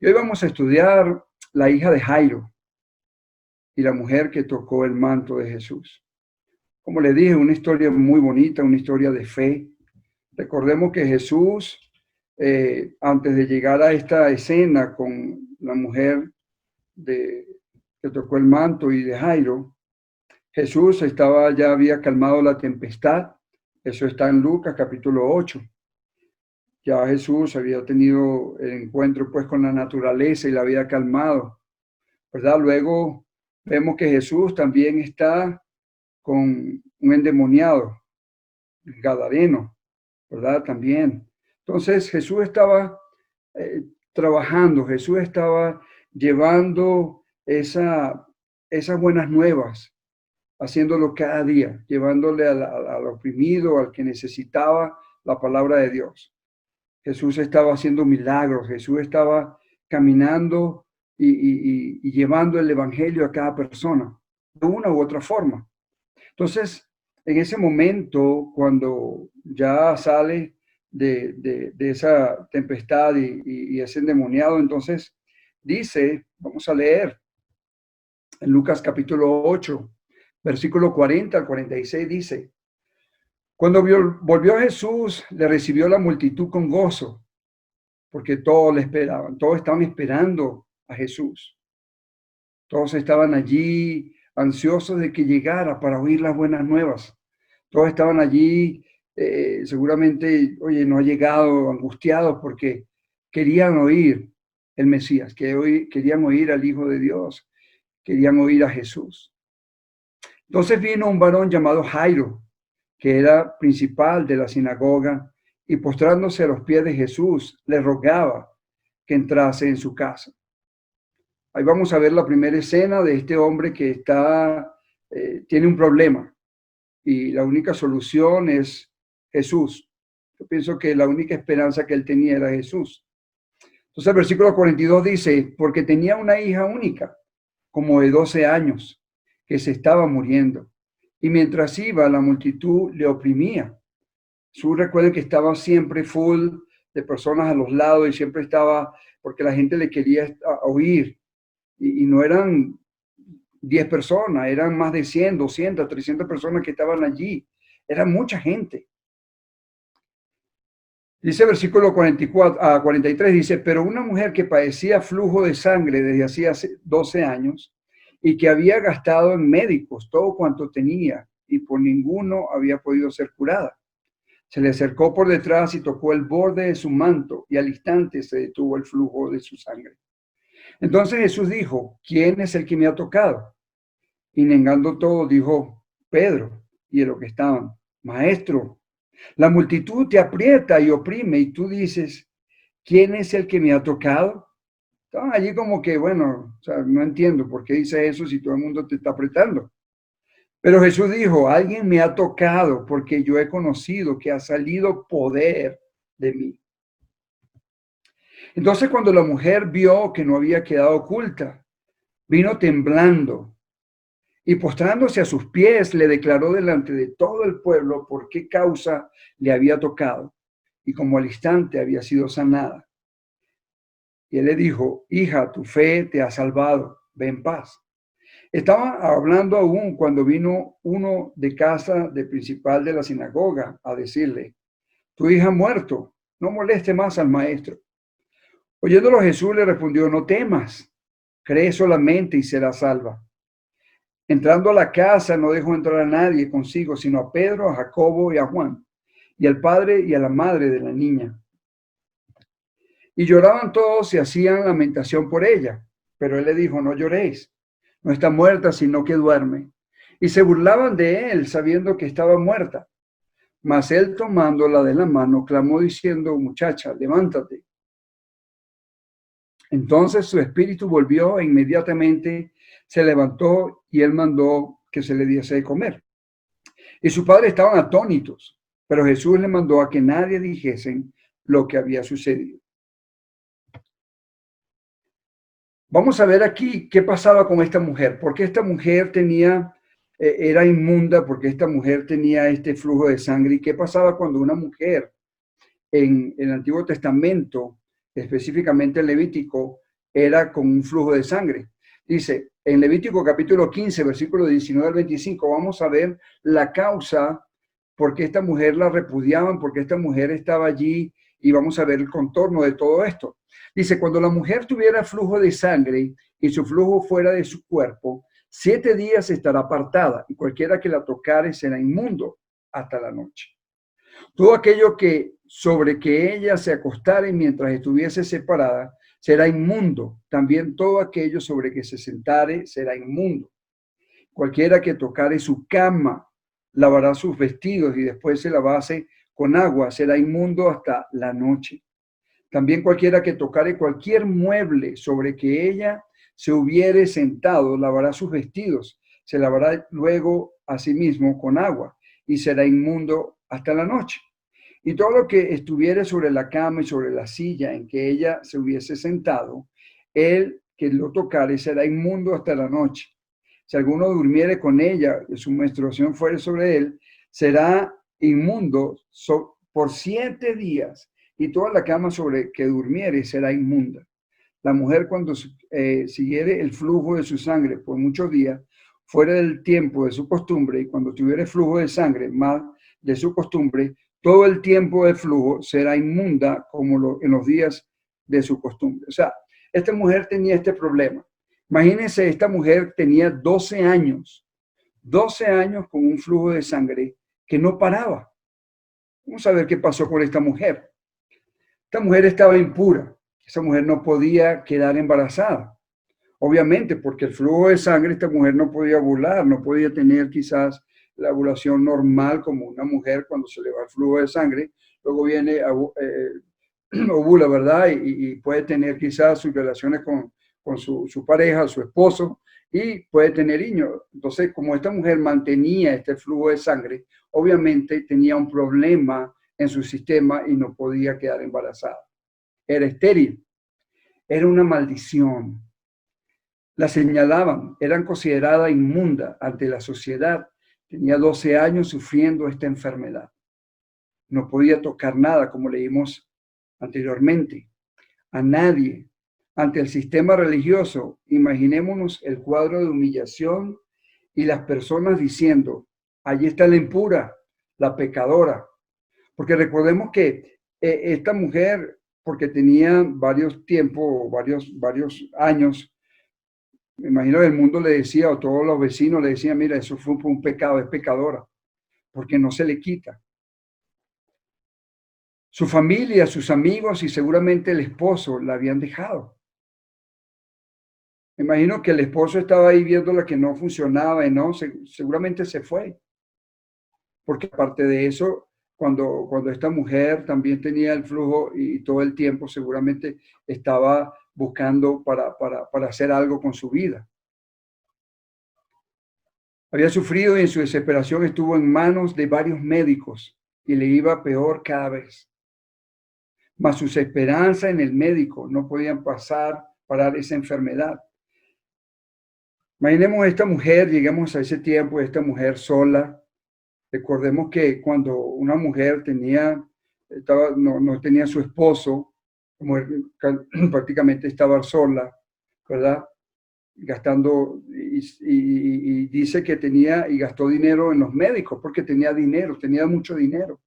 Y hoy vamos a estudiar la hija de Jairo y la mujer que tocó el manto de Jesús. Como le dije, una historia muy bonita, una historia de fe. Recordemos que Jesús, antes de llegar a esta escena con la mujer que tocó el manto y de Jairo, Jesús ya había calmado la tempestad. Eso está en Lucas capítulo 8. Ya Jesús había tenido el encuentro pues con la naturaleza y la había calmado, ¿verdad? Luego vemos que Jesús también está con un endemoniado, el gadareno, ¿verdad? También. Entonces Jesús estaba trabajando, Jesús estaba llevando esas buenas nuevas, haciéndolo cada día, llevándole al oprimido, al que necesitaba la palabra de Dios. Jesús estaba haciendo milagros, Jesús estaba caminando y llevando el evangelio a cada persona, de una u otra forma. Entonces, en ese momento, cuando ya sale de esa tempestad y es endemoniado, entonces dice, vamos a leer en Lucas capítulo 8, versículo 40 al 46, dice: Cuando volvió Jesús, le recibió la multitud con gozo, porque todos le esperaban, todos estaban esperando a Jesús. Todos estaban allí ansiosos de que llegara para oír las buenas nuevas. Todos estaban allí, seguramente, oye, no ha llegado, angustiados porque querían oír el Mesías, querían oír al Hijo de Dios, querían oír a Jesús. Entonces vino un varón llamado Jairo, que era principal de la sinagoga, y postrándose a los pies de Jesús, le rogaba que entrase en su casa. Ahí vamos a ver la primera escena de este hombre que tiene un problema y la única solución es Jesús. Yo pienso que la única esperanza que él tenía era Jesús. Entonces el versículo 42 dice: porque tenía una hija única, como de 12 años, que se estaba muriendo. Y mientras iba, la multitud le oprimía. Recuerden que estaba siempre full de personas a los lados y siempre estaba, porque la gente le quería oír. Y no eran 10 personas, eran más de 100, 200, 300 personas que estaban allí. Era mucha gente. Dice el versículo 44 a 43, dice: pero una mujer que padecía flujo de sangre desde hacía 12 años y que había gastado en médicos todo cuanto tenía y por ninguno había podido ser curada, se le acercó por detrás y tocó el borde de su manto, y al instante se detuvo el flujo de su sangre. Entonces Jesús dijo: ¿quién es el que me ha tocado? Y negando todo, dijo Pedro y de lo que estaban: Maestro, la multitud te aprieta y oprime, y tú dices: ¿quién es el que me ha tocado? Estaban allí como que, bueno, o sea, no entiendo por qué dice eso si todo el mundo te está apretando. Pero Jesús dijo: alguien me ha tocado, porque yo he conocido que ha salido poder de mí. Entonces, cuando la mujer vio que no había quedado oculta, vino temblando y postrándose a sus pies, le declaró delante de todo el pueblo por qué causa le había tocado y cómo al instante había sido sanada. Y él le dijo: hija, tu fe te ha salvado, ve en paz. Estaba hablando aún cuando vino uno de casa del principal de la sinagoga a decirle: tu hija ha muerto, no moleste más al maestro. Oyéndolo, Jesús le respondió: no temas, cree solamente y será salva. Entrando a la casa, no dejó entrar a nadie consigo, sino a Pedro, a Jacobo y a Juan, y al padre y a la madre de la niña. Y lloraban todos y hacían lamentación por ella. Pero él le dijo: no lloréis, no está muerta, sino que duerme. Y se burlaban de él, sabiendo que estaba muerta. Mas él, tomándola de la mano, clamó diciendo: muchacha, levántate. Entonces su espíritu volvió e inmediatamente se levantó, y él mandó que se le diese de comer. Y sus padres estaban atónitos, pero Jesús le mandó a que nadie dijesen lo que había sucedido. Vamos a ver aquí qué pasaba con esta mujer, porque esta mujer era inmunda, porque esta mujer tenía este flujo de sangre, y qué pasaba cuando una mujer en el Antiguo Testamento, específicamente en Levítico, era con un flujo de sangre. Dice, en Levítico capítulo 15, versículo 19 al 25, vamos a ver la causa por qué esta mujer la repudiaban, por qué esta mujer estaba allí, y vamos a ver el contorno de todo esto. Dice, cuando la mujer tuviera flujo de sangre y su flujo fuera de su cuerpo, 7 días estará apartada, y cualquiera que la tocare será inmundo hasta la noche. Todo aquello que sobre que ella se acostare mientras estuviese separada será inmundo. También todo aquello sobre que se sentare será inmundo. Cualquiera que tocare su cama lavará sus vestidos y después se lavase con agua, será inmundo hasta la noche. También cualquiera que tocare cualquier mueble sobre que ella se hubiere sentado lavará sus vestidos, se lavará luego a sí mismo con agua y será inmundo hasta la noche. Y todo lo que estuviere sobre la cama y sobre la silla en que ella se hubiese sentado, el que lo tocare será inmundo hasta la noche. Si alguno durmiere con ella, y su menstruación fuere sobre él, será inmundo por 7 días, y toda la cama sobre que durmiere será inmunda. La mujer, cuando siguiere el flujo de su sangre por muchos días, fuera del tiempo de su costumbre, y cuando tuviere flujo de sangre más de su costumbre, todo el tiempo de flujo será inmunda como en los días de su costumbre. O sea, esta mujer tenía este problema. Imagínense, esta mujer tenía 12 años con un flujo de sangre que no paraba. Vamos a ver qué pasó con esta mujer. Esta mujer estaba impura. Esa mujer no podía quedar embarazada. Obviamente, porque el flujo de sangre, esta mujer no podía ovular, no podía tener quizás la ovulación normal como una mujer cuando se le va el flujo de sangre. Luego viene, ovula, ¿verdad? Y puede tener quizás sus relaciones con su pareja, su esposo, y puede tener niños. Entonces, como esta mujer mantenía este flujo de sangre, obviamente tenía un problema en su sistema y no podía quedar embarazada. Era estéril. Era una maldición. La señalaban, eran considerada inmunda ante la sociedad. Tenía 12 años sufriendo esta enfermedad. No podía tocar nada, como leímos anteriormente, a nadie. Ante el sistema religioso, imaginémonos el cuadro de humillación y las personas diciendo, allí está la impura, la pecadora. Porque recordemos que esta mujer, porque tenía varios tiempos, varios años, me imagino que el mundo le decía, o todos los vecinos le decían, mira, eso fue un pecado, es pecadora, porque no se le quita. Su familia, sus amigos y seguramente el esposo la habían dejado. Me imagino que el esposo estaba ahí viendo la que no funcionaba y no, seguramente se fue. Porque aparte de eso, cuando esta mujer también tenía el flujo y todo el tiempo, seguramente estaba buscando para hacer algo con su vida. Había sufrido y en su desesperación estuvo en manos de varios médicos y le iba peor cada vez. Mas sus esperanzas en el médico no podían parar esa enfermedad. Imaginemos esta mujer, lleguemos a ese tiempo, esta mujer sola. Recordemos que cuando una mujer no tenía su esposo, como prácticamente estaba sola, ¿verdad? Gastando, y dice que tenía y gastó dinero en los médicos porque tenía dinero, tenía mucho dinero.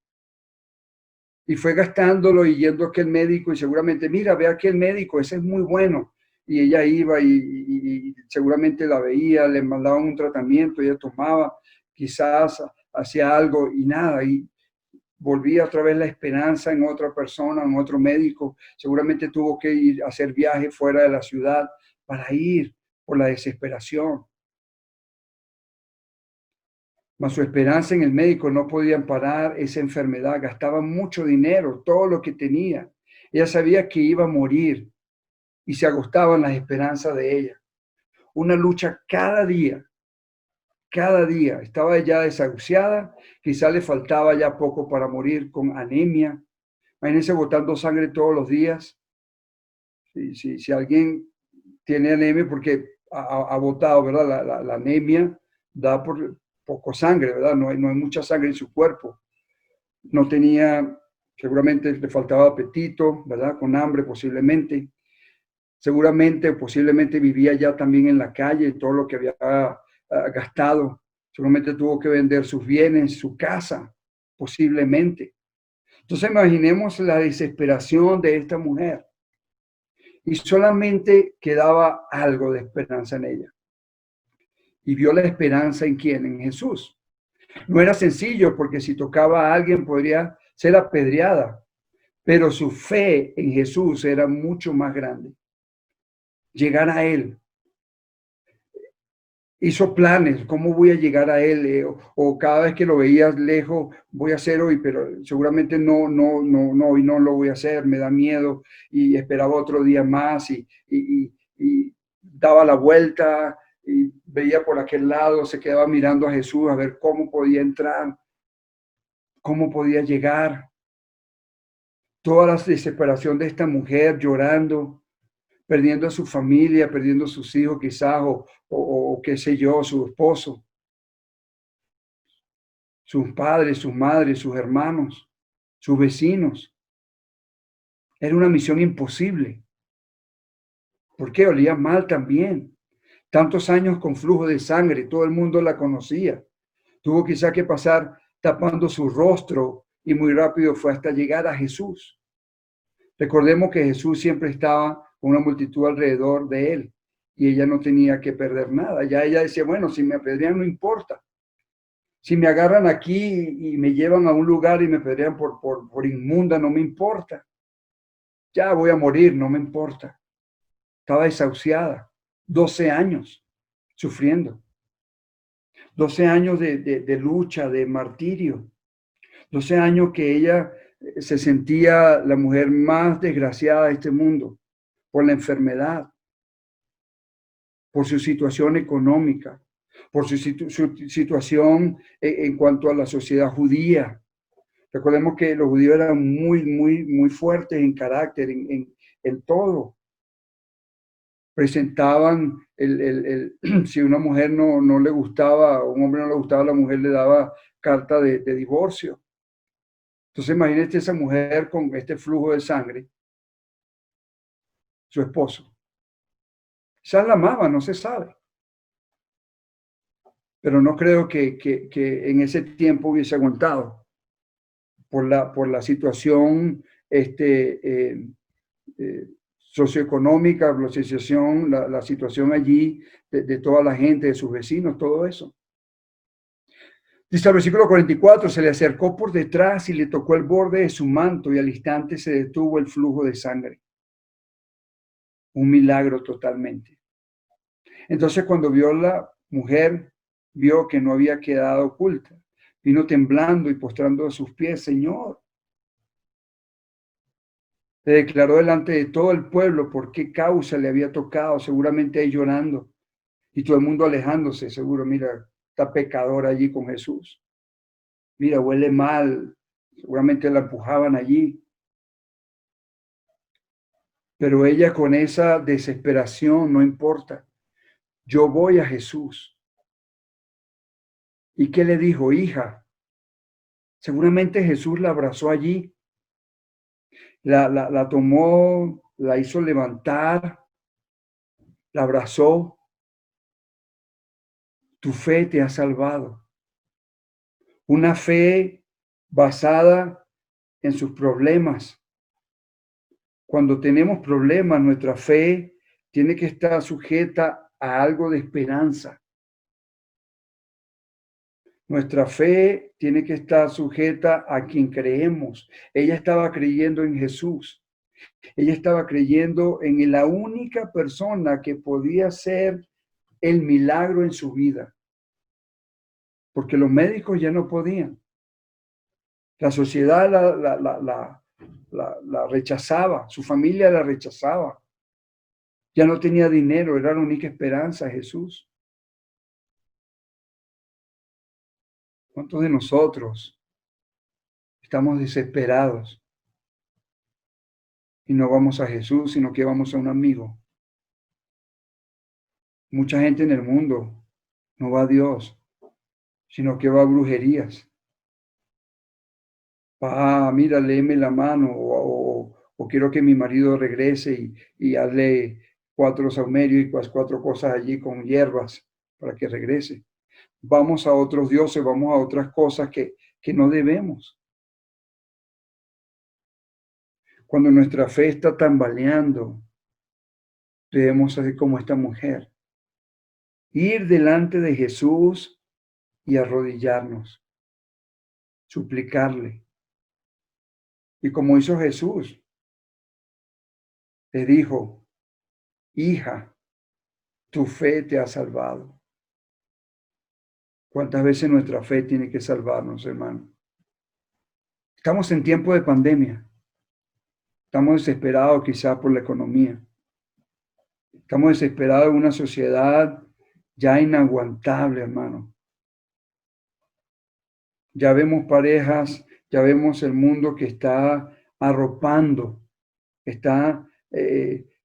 Y fue gastándolo y yendo a aquel médico y seguramente, mira, ve a aquel médico, ese es muy bueno. Y ella iba y seguramente la veía, le mandaban un tratamiento, ella tomaba, quizás hacía algo y nada, y volvía otra vez la esperanza en otra persona, en otro médico. Seguramente tuvo que ir a hacer viaje fuera de la ciudad para ir por la desesperación. Mas su esperanza en el médico no podía parar esa enfermedad, gastaba mucho dinero, todo lo que tenía. Ella sabía que iba a morir y se agotaban las esperanzas de ella. Una lucha cada día, estaba ya desahuciada, quizá le faltaba ya poco para morir con anemia. Imagínense botando sangre todos los días. Si alguien tiene anemia porque ha botado, ¿verdad? La anemia da por poco sangre, ¿verdad? No hay mucha sangre en su cuerpo. No tenía, seguramente le faltaba apetito, ¿verdad? Con hambre posiblemente. Seguramente, posiblemente vivía ya también en la calle, todo lo que había gastado. Seguramente tuvo que vender sus bienes, su casa, posiblemente. Entonces imaginemos la desesperación de esta mujer y solamente quedaba algo de esperanza en ella. Y vio la esperanza en quién, en Jesús. No era sencillo porque si tocaba a alguien podría ser apedreada, pero su fe en Jesús era mucho más grande. Llegar a Él. Hizo planes, ¿cómo voy a llegar a Él? O cada vez que lo veías lejos, voy a hacer hoy, pero seguramente hoy no lo voy a hacer, me da miedo, y esperaba otro día más y daba la vuelta y veía por aquel lado, se quedaba mirando a Jesús a ver cómo podía entrar, cómo podía llegar. Toda la desesperación de esta mujer llorando, perdiendo a su familia, perdiendo a sus hijos quizás, o qué sé yo, su esposo, sus padres, sus madres, sus hermanos, sus vecinos. Era una misión imposible. ¿Por qué? Olía mal también. Tantos años con flujo de sangre, todo el mundo la conocía. Tuvo quizá que pasar tapando su rostro y muy rápido fue hasta llegar a Jesús. Recordemos que Jesús siempre estaba con una multitud alrededor de él y ella no tenía que perder nada. Ya ella decía, bueno, si me apedrean no importa. Si me agarran aquí y me llevan a un lugar y me apedrean por inmunda, no me importa. Ya voy a morir, no me importa. Estaba desahuciada, 12 años sufriendo, 12 años de lucha, de martirio, 12 años que ella se sentía la mujer más desgraciada de este mundo por la enfermedad, por su situación económica, por su situación en cuanto a la sociedad judía. Recordemos que los judíos eran muy fuertes en carácter, en todo. Presentaban, si una mujer no le gustaba, un hombre no le gustaba, la mujer le daba carta de divorcio. Entonces imagínate esa mujer con este flujo de sangre, su esposo. Quizás la amaba, no se sabe. Pero no creo que en ese tiempo hubiese aguantado por la situación eh, socioeconómica, la situación allí de toda la gente, de sus vecinos, todo eso. Dice el versículo 44, se le acercó por detrás y le tocó el borde de su manto y al instante se detuvo el flujo de sangre. Un milagro totalmente. Entonces cuando vio la mujer, vio que no había quedado oculta. Vino temblando y postrando a sus pies, Señor. Le declaró delante de todo el pueblo por qué causa le había tocado, seguramente ahí llorando y todo el mundo alejándose, seguro, mira, está pecador allí con Jesús. Mira, huele mal, seguramente la empujaban allí. Pero ella con esa desesperación, no importa, yo voy a Jesús. ¿Y qué le dijo? Hija, seguramente Jesús la abrazó allí, la tomó, la hizo levantar, la abrazó. Tu fe te ha salvado. Una fe basada en sus problemas. Cuando tenemos problemas, nuestra fe tiene que estar sujeta a algo de esperanza. Nuestra fe tiene que estar sujeta a quien creemos. Ella estaba creyendo en Jesús. Ella estaba creyendo en la única persona que podía hacer el milagro en su vida. Porque los médicos ya no podían. La sociedad la rechazaba, su familia la rechazaba. Ya no tenía dinero, era la única esperanza, Jesús. ¿Cuántos de nosotros estamos desesperados y no vamos a Jesús, sino que vamos a un amigo? Mucha gente en el mundo no va a Dios, sino que va a brujerías. Mira, léeme la mano, o quiero que mi marido regrese y hazle 4 saumerios y 4 cosas allí con hierbas para que regrese. Vamos a otros dioses, vamos a otras cosas que no debemos. Cuando nuestra fe está tambaleando, debemos hacer como esta mujer, ir delante de Jesús y arrodillarnos, suplicarle. Y como hizo Jesús, le dijo, hija, tu fe te ha salvado. ¿Cuántas veces nuestra fe tiene que salvarnos, hermano? Estamos en tiempo de pandemia. Estamos desesperados quizás por la economía. Estamos desesperados en una sociedad ya inaguantable, hermano. Ya vemos parejas, ya vemos el mundo que está arropando, está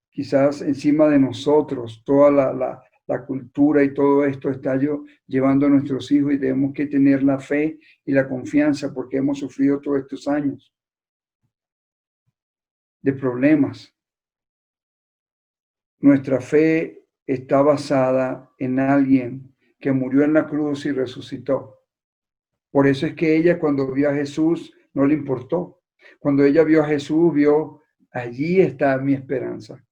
quizás encima de nosotros, toda la cultura y todo esto está llevando a nuestros hijos y tenemos que tener la fe y la confianza porque hemos sufrido todos estos años de problemas. Nuestra fe está basada en alguien que murió en la cruz y resucitó. Por eso es que ella cuando vio a Jesús no le importó. Cuando ella vio a Jesús, vio, allí está mi esperanza.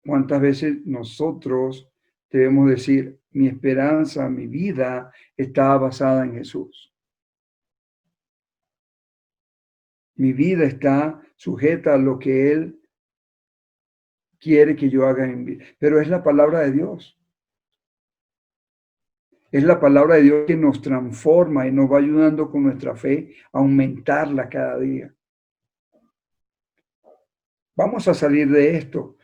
¿Cuántas veces nosotros debemos decir, mi esperanza, mi vida está basada en Jesús? Mi vida está sujeta a lo que Él quiere que yo haga en vida. Pero es la palabra de Dios. Es la palabra de Dios que nos transforma y nos va ayudando con nuestra fe a aumentarla cada día. Vamos a salir de esto.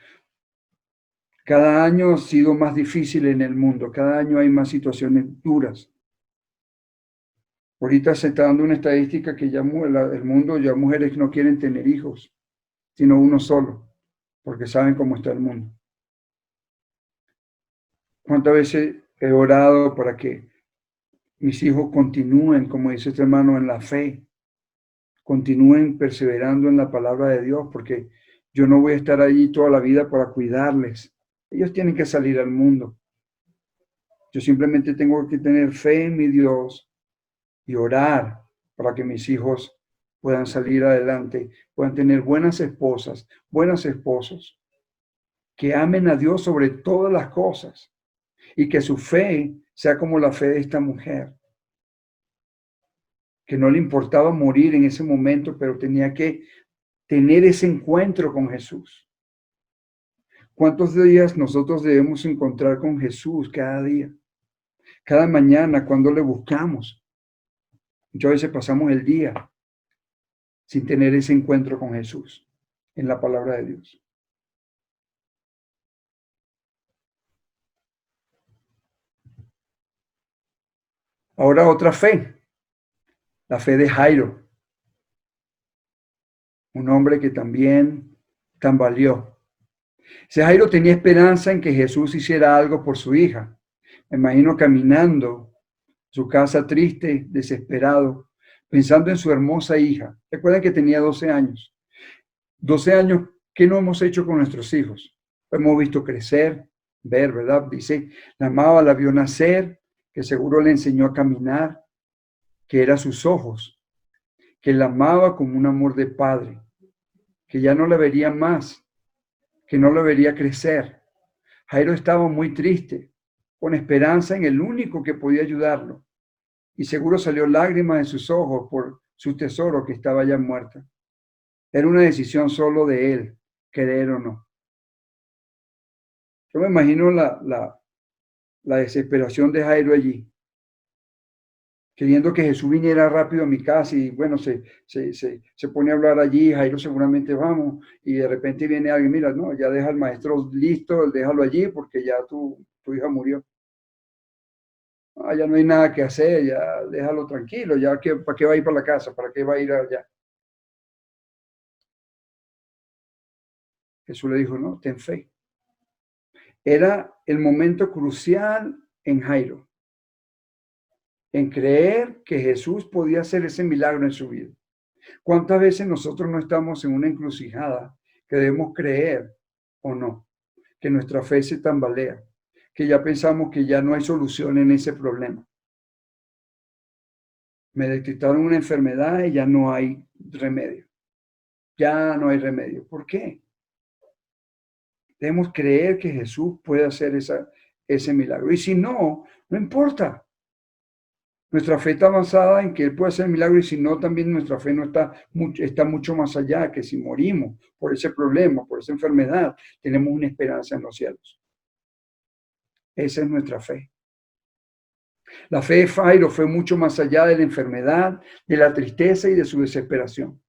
Cada año ha sido más difícil en el mundo. Cada año hay más situaciones duras. Ahorita se está dando una estadística que ya el mundo, ya mujeres no quieren tener hijos, sino uno solo, porque saben cómo está el mundo. ¿Cuántas veces he orado para que mis hijos continúen, como dice este hermano, en la fe? Continúen perseverando en la palabra de Dios, porque yo no voy a estar allí toda la vida para cuidarles. Ellos tienen que salir al mundo. Yo simplemente tengo que tener fe en mi Dios y orar para que mis hijos puedan salir adelante, puedan tener buenas esposas, buenos esposos, que amen a Dios sobre todas las cosas y que su fe sea como la fe de esta mujer, que no le importaba morir en ese momento, pero tenía que tener ese encuentro con Jesús. ¿Cuántos días nosotros debemos encontrar con Jesús cada día? Cada mañana cuando le buscamos. Muchas veces pasamos el día sin tener ese encuentro con Jesús en la palabra de Dios. Ahora otra fe, la fe de Jairo, un hombre que también tambaleó. Ese Jairo tenía esperanza en que Jesús hiciera algo por su hija. Me imagino caminando su casa triste, desesperado, pensando en su hermosa hija. Recuerden que tenía 12 años. 12 años, ¿qué no hemos hecho con nuestros hijos? Hemos visto crecer, ver, ¿verdad? Dice, la amaba, la vio nacer, que seguro le enseñó a caminar, que era sus ojos, que la amaba como un amor de padre, que ya no la vería más, que no la vería crecer. Jairo estaba muy triste, con esperanza en el único que podía ayudarlo, y seguro salió lágrimas de sus ojos por su tesoro que estaba ya muerta. Era una decisión solo de él, querer o no. Yo me imagino la desesperación de Jairo allí, queriendo que Jesús viniera rápido a mi casa y bueno, se pone a hablar allí, Jairo seguramente vamos, y de repente viene alguien, mira, no, ya deja al maestro listo, déjalo allí porque ya tu hija murió. Ya no hay nada que hacer, ya déjalo tranquilo, ya que, ¿para qué va a ir para la casa? ¿Para qué va a ir allá? Jesús le dijo, no, ten fe. Era el momento crucial en Jairo, en creer que Jesús podía hacer ese milagro en su vida. ¿Cuántas veces nosotros no estamos en una encrucijada que debemos creer o no, que nuestra fe se tambalea, que ya pensamos que ya no hay solución en ese problema. Me detectaron una enfermedad y ya no hay remedio. Ya no hay remedio. ¿Por qué? Debemos creer que Jesús puede hacer ese milagro. Y si no, no importa. Nuestra fe está basada en que Él puede hacer milagro y si no, también nuestra fe no está mucho más allá, que si morimos por ese problema, por esa enfermedad, tenemos una esperanza en los cielos. Esa es nuestra fe. La fe de Jairo fue mucho más allá de la enfermedad, de la tristeza y de su desesperación.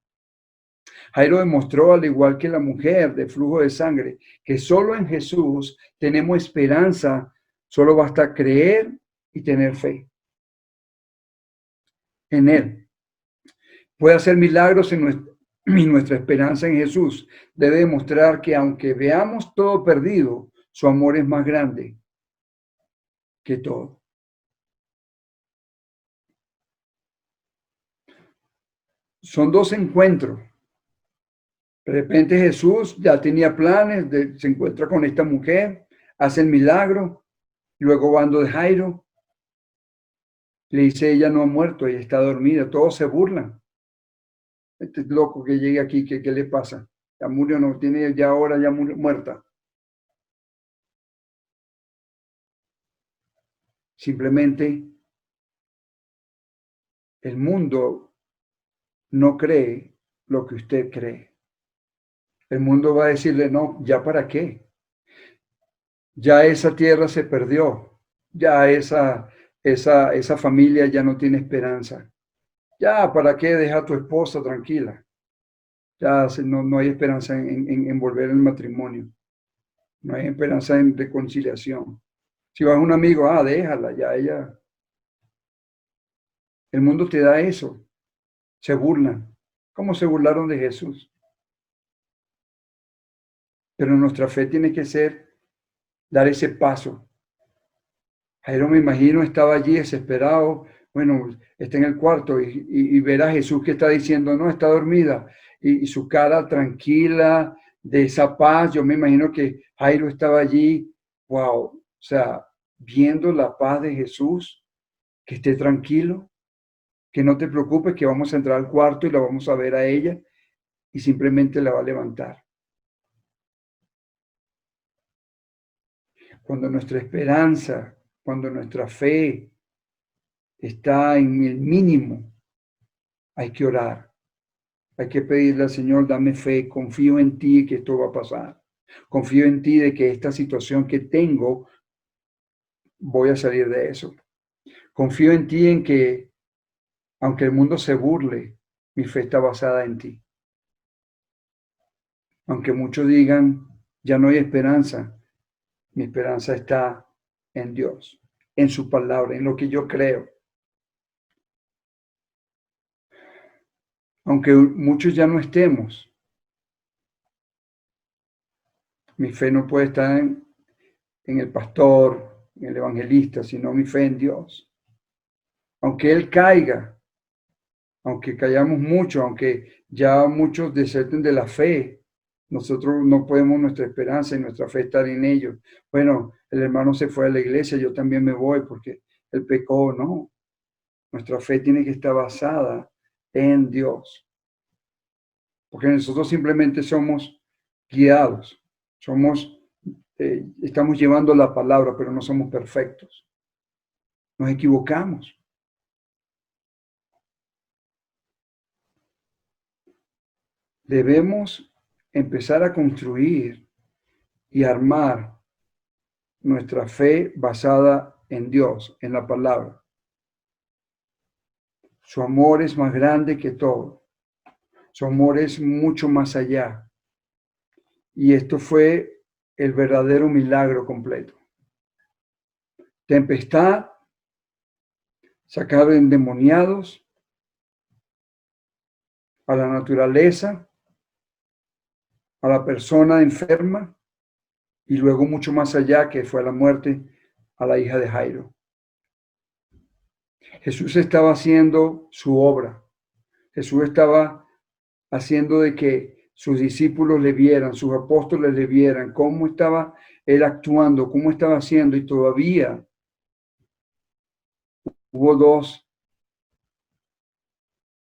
Jairo demostró, al igual que la mujer de flujo de sangre, que solo en Jesús tenemos esperanza, solo basta creer y tener fe en Él. Puede hacer milagros y nuestra esperanza en Jesús debe demostrar que aunque veamos todo perdido, su amor es más grande que todo. Son dos encuentros. De repente Jesús ya tenía planes, se encuentra con esta mujer, hace el milagro, luego van de Jairo, le dice ella no ha muerto, ella está dormida, todos se burlan. Este es loco que llegue aquí, ¿qué le pasa? Ya murió, no tiene ya ahora ya muerta. Simplemente el mundo no cree lo que usted cree. El mundo va a decirle, no, ¿ya para qué? Ya esa tierra se perdió, ya esa familia ya no tiene esperanza. Ya, ¿para qué deja a tu esposa tranquila? Ya no hay esperanza en volver al matrimonio. No hay esperanza en reconciliación. Si vas a un amigo, déjala, ya ella. El mundo te da eso. Se burlan. ¿Cómo se burlaron de Jesús? Pero nuestra fe tiene que ser dar ese paso. Jairo, me imagino, estaba allí desesperado. Bueno, está en el cuarto y ver a Jesús que está diciendo, no, está dormida. Y su cara tranquila, de esa paz. Yo me imagino que Jairo estaba allí, wow, o sea, viendo la paz de Jesús, que esté tranquilo, que no te preocupes, que vamos a entrar al cuarto y la vamos a ver a ella y simplemente la va a levantar. Cuando nuestra esperanza, cuando nuestra fe está en el mínimo, hay que orar. Hay que pedirle al Señor, dame fe, confío en ti que esto va a pasar. Confío en ti de que esta situación que tengo, voy a salir de eso. Confío en ti en que, aunque el mundo se burle, mi fe está basada en ti. Aunque muchos digan, ya no hay esperanza, mi esperanza está en Dios, en su palabra, en lo que yo creo. Aunque muchos ya no estemos, mi fe no puede estar en el pastor, en el evangelista, sino mi fe en Dios. Aunque Él caiga, aunque callamos mucho, aunque ya muchos deserten de la fe, nosotros no podemos nuestra esperanza y nuestra fe estar en ellos. Bueno, el hermano se fue a la iglesia, yo también me voy porque él pecó, no. Nuestra fe tiene que estar basada en Dios. Porque nosotros simplemente somos guiados, estamos llevando la palabra, pero no somos perfectos. Nos equivocamos. Debemos empezar a construir y armar nuestra fe basada en Dios, en la palabra. Su amor es más grande que todo. Su amor es mucho más allá. Y esto fue el verdadero milagro completo. Tempestad, sacar endemoniados a la naturaleza, a la persona enferma, y luego mucho más allá, que fue la muerte, a la hija de Jairo. Jesús estaba haciendo su obra. Jesús estaba haciendo de que sus discípulos le vieran, sus apóstoles le vieran, cómo estaba él actuando, cómo estaba haciendo, y todavía hubo dos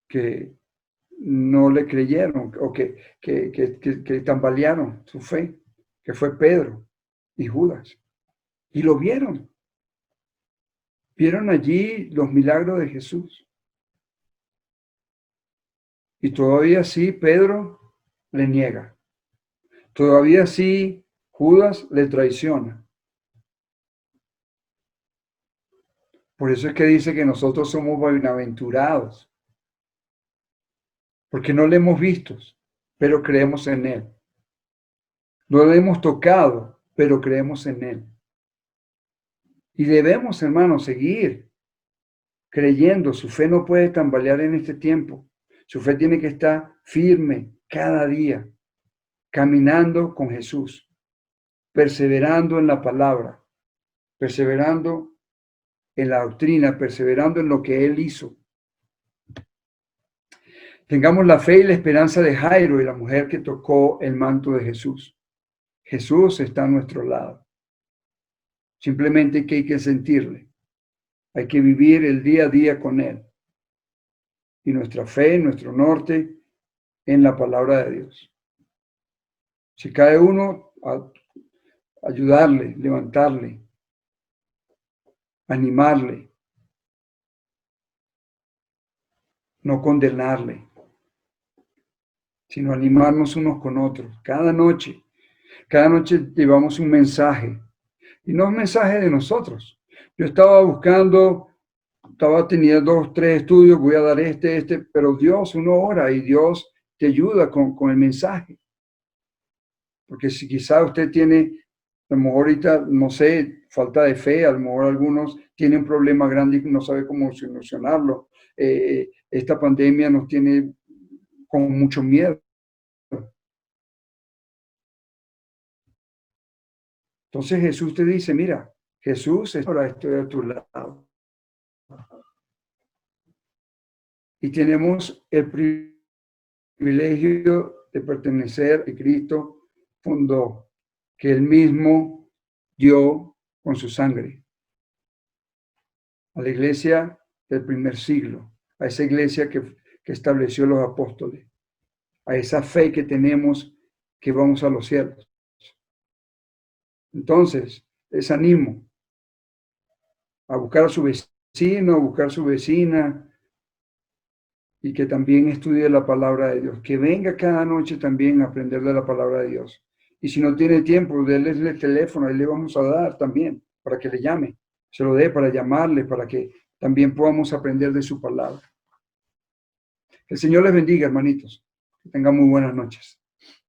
que no le creyeron o que tambalearon su fe, que fue Pedro y Judas. Y lo vieron. Vieron allí los milagros de Jesús. Y todavía sí Pedro le niega. Todavía sí Judas le traiciona. Por eso es que dice que nosotros somos bienaventurados. Porque no le hemos visto, pero creemos en Él. No le hemos tocado, pero creemos en Él. Y debemos, hermanos, seguir creyendo. Su fe no puede tambalear en este tiempo. Su fe tiene que estar firme cada día, caminando con Jesús, perseverando en la palabra, perseverando en la doctrina, perseverando en lo que Él hizo. Tengamos la fe y la esperanza de Jairo y la mujer que tocó el manto de Jesús. Jesús está a nuestro lado. Simplemente que hay que sentirle. Hay que vivir el día a día con Él. Y nuestra fe, nuestro norte, en la palabra de Dios. Si cae uno, ayudarle, levantarle, animarle, no condenarle, sino animarnos unos con otros. Cada noche llevamos un mensaje. Y no es mensaje de nosotros. Yo estaba buscando, tenía 2, 3 estudios, voy a dar pero Dios, uno ora y Dios te ayuda con el mensaje. Porque si quizá usted tiene, a lo mejor ahorita, no sé, falta de fe, a lo mejor algunos tienen un problema grande y no sabe cómo solucionarlo. Esta pandemia nos tiene con mucho miedo. Entonces Jesús te dice, mira, Jesús, ahora estoy a tu lado. Y tenemos el privilegio de pertenecer a Cristo fundó, que Él mismo dio con su sangre. A la iglesia del primer siglo, a esa iglesia que estableció los apóstoles, a esa fe que tenemos que vamos a los cielos. Entonces, les animo a buscar a su vecino, a buscar a su vecina, y que también estudie la palabra de Dios, que venga cada noche también a aprender de la palabra de Dios. Y si no tiene tiempo, déle el teléfono, ahí le vamos a dar también, para que le llame, se lo dé para llamarle, para que también podamos aprender de su palabra. Que el Señor les bendiga, hermanitos. Que tengan muy buenas noches.